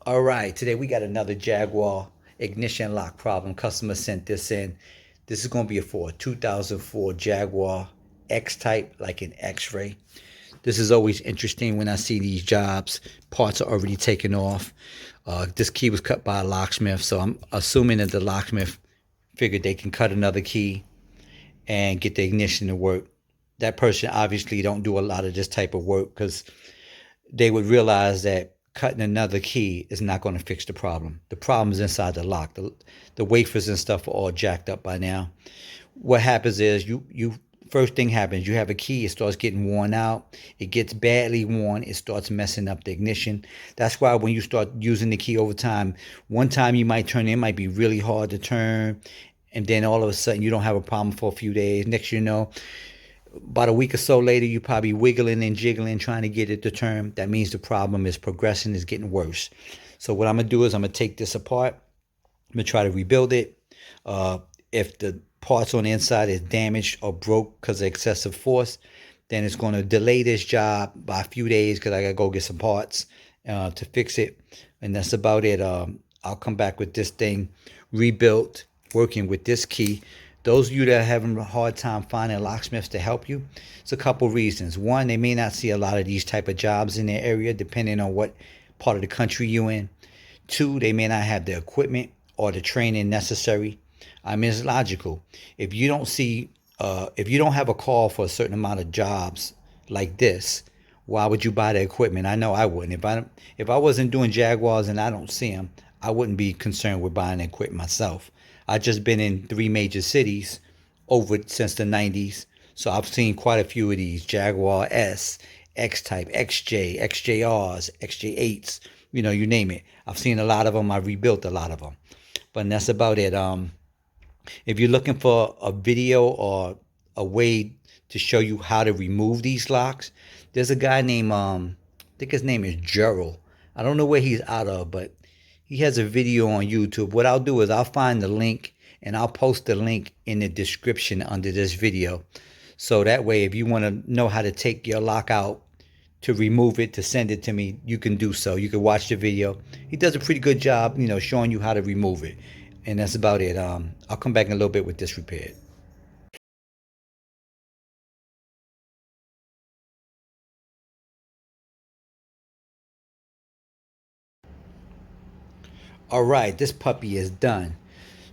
All right, today we got another Jaguar ignition lock problem. Customer sent this in. This is going to be for a 2004 Jaguar X-Type, like an X-ray. This is always interesting when I see these jobs. Parts are already taken off. This key was cut by a locksmith, so I'm assuming that the locksmith figured they can cut another key and get the ignition to work. That person obviously don't do a lot of this type of work because they would realize that cutting another key is not going to fix the problem. The problem is inside the lock. The wafers and stuff are all jacked up by now. What happens is you first thing happens, you have a key, it starts getting worn out, it gets badly worn, it starts messing up the ignition. That's why when you start using the key over time, one time you might turn it might be really hard to turn, and then all of a sudden you don't have a problem for a few days. Next you know, about a week or so later, you're probably wiggling and jiggling, trying to get it to turn. That means the problem is progressing, is getting worse. So what I'm gonna do is I'm gonna take this apart. I'm gonna try to rebuild it. If the parts on the inside is damaged or broke because of excessive force, then it's gonna delay this job by a few days because I gotta go get some parts to fix it. And that's about it. I'll come back with this thing rebuilt, working with this key. Those of you that are having a hard time finding locksmiths to help you, it's a couple reasons. One, they may not see a lot of these type of jobs in their area, depending on what part of the country you're in. Two, they may not have the equipment or the training necessary. I mean, it's logical. If you don't see, if you don't have a call for a certain amount of jobs like this, why would you buy the equipment? I know I wouldn't. If I wasn't doing Jaguars and I don't see them, I wouldn't be concerned with buying the equipment myself. I've just been in 3 major cities over since the 90s. So I've seen quite a few of these Jaguar S, X-Type, XJ, XJRs, XJ8s, you name it. I've seen a lot of them. I rebuilt a lot of them. But that's about it. If you're looking for a video or a way to show you how to remove these locks, there's a guy named, I think his name is Gerald. I don't know where he's out of, but he has a video on YouTube. What I'll do is I'll find the link and I'll post the link in the description under this video. So that way, if you want to know how to take your lock out, to remove it, to send it to me, you can do so. You can watch the video. He does a pretty good job, showing you how to remove it. And that's about it. I'll come back in a little bit with this repaired. All right, this puppy is done.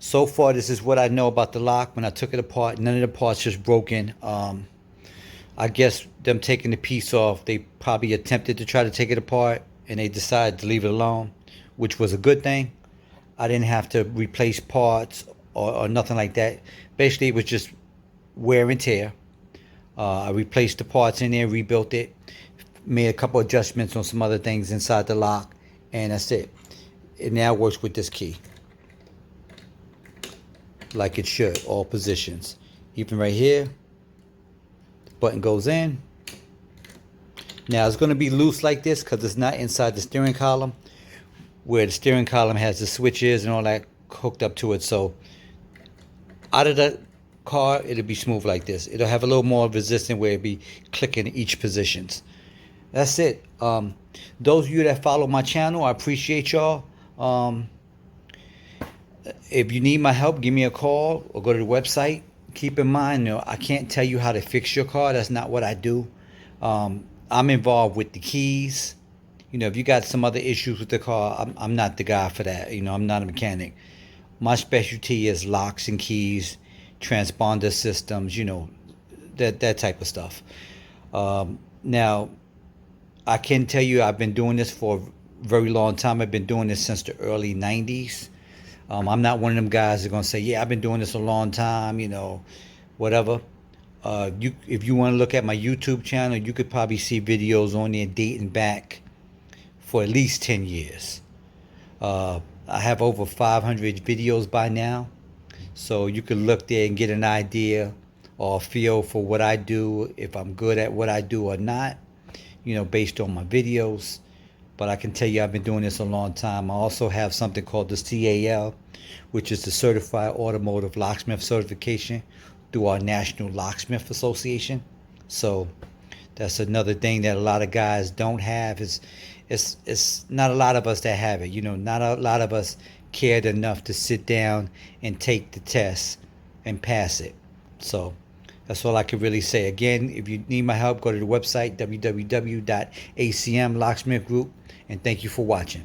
So far, this is what I know about the lock. When I took it apart, none of the parts just broken. I guess them taking the piece off, they probably attempted to try to take it apart and they decided to leave it alone, which was a good thing. I didn't have to replace parts or nothing like that. Basically, it was just wear and tear. I replaced the parts in there, rebuilt it, made a couple adjustments on some other things inside the lock, and that's it. It now works with this key like it should, all positions. Even right here, the button goes in. Now it's going to be loose like this because it's not inside the steering column, where the steering column has the switches and all that hooked up to it. So out of the car, it'll be smooth like this. It'll have a little more resistance where it'll be clicking each positions. That's it. Those of you that follow my channel, I appreciate y'all. If you need my help, give me a call or go to the website. Keep in mind, I can't tell you how to fix your car. That's not what I do. I'm involved with the keys. If you got some other issues with the car, I'm not the guy for that. I'm not a mechanic. My specialty is locks and keys, transponder systems, that type of stuff. Now, I can tell you I've been doing this for a very long time. I've been doing this since the early 90s. I'm not one of them guys that are going to say, yeah, I've been doing this a long time, whatever. If you want to look at my YouTube channel, you could probably see videos on there dating back for at least 10 years. I have over 500 videos by now. So you can look there and get an idea or a feel for what I do, if I'm good at what I do or not, based on my videos. But I can tell you I've been doing this a long time. I also have something called the CAL, which is the Certified Automotive Locksmith Certification through our National Locksmith Association. So That's another thing that a lot of guys don't have. It's not a lot of us that have it. You know, not a lot of us cared enough to sit down and take the test and pass it. So that's all I can really say. Again, if you need my help, go to the website www.acmlocksmithgroup, and thank you for watching.